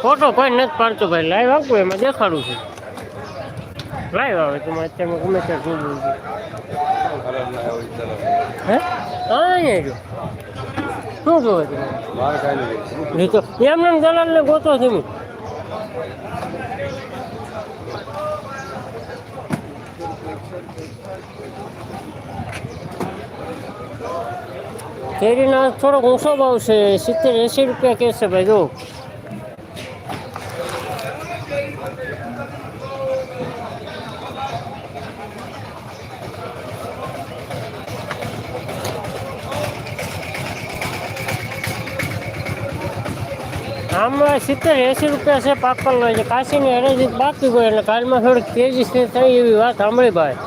Photo કોઈ નથી પાડતો ભાઈ, લાઈવ આપવું એમાં દેખાડું છું. લાઈવ આવે તમારે અત્યારમાં ગમે ત્યાં જોવું હે હા શું જોવે તમારે તો એમને દલાલ ને ગોતો છે. કેરીના થોડોક ઊંચો ભાવ છે, 70-80 રૂપિયા કે છે ભાઈ. જો આમાં 70-80 રૂપિયા છે પાકલ હોય છે. કાશીની હરેજી બાકી હોય એટલે કાલમાં થોડીક તેજી છે થઈ એવી વાત સાંભળી ભાઈ.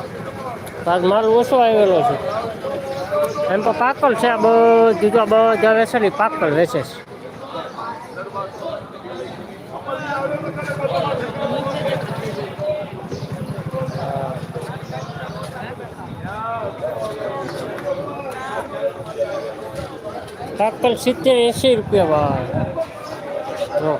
આજ માલ ઓછો આવેલો છે એમ તો પાકલ છે. આ બધા વેચે ને પાકલ વેચે છે. પાકલ 70-80 રૂપિયા ભાઈ. જો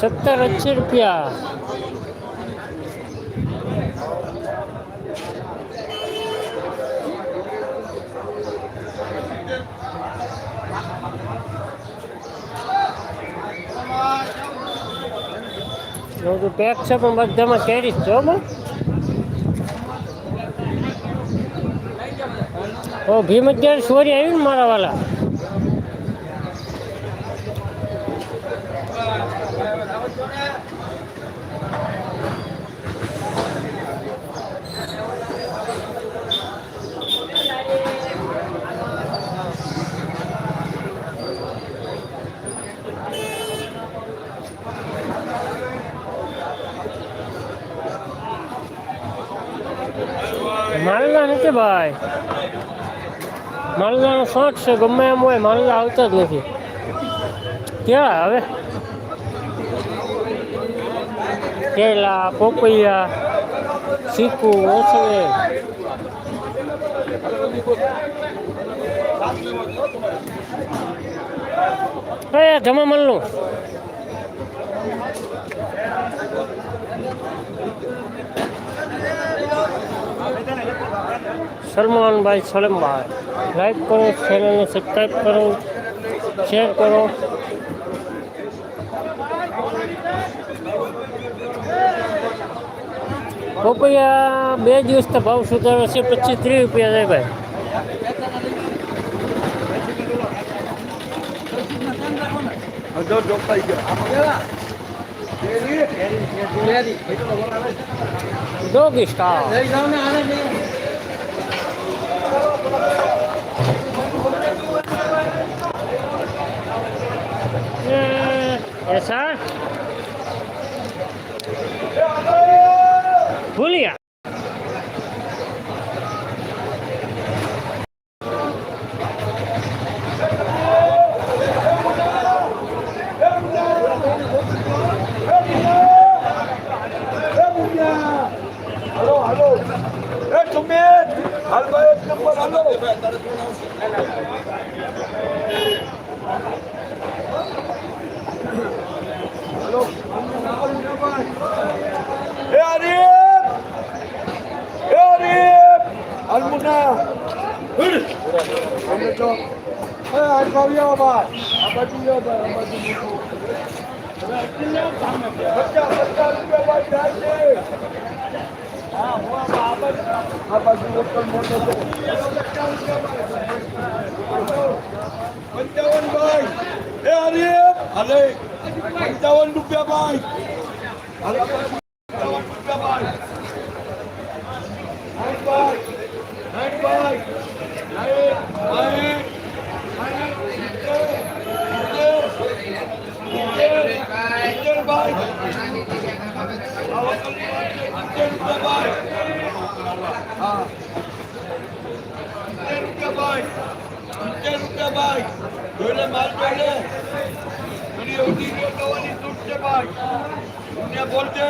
70-80 રૂપિયા. બધું પેક છે પણ બધામાં કેરી જ જો ભીમ અત્યારે સોરી આવી ને મારા વાલા. માલના નથી ભાઈ, માલનાનો શોખ છે. ગમે એમ હોય માલના આવતા જ નથી. ક્યાં હવે કેલા, પોપૈયા, ચીકુ, ઓછવે જમા મલનું સલમાનભાઈ સલેમભાઈ. લાઈક કરો, ચેનલને સબસ્ક્રાઈબ કરો, શેર કરો. પોપૈયા 2 દિવસથી ભાવ સુધારો છે. 25-30 રૂપિયા જાય ભાઈ. ડોગી સ્ટાર ऐसा भूलिया બોલતે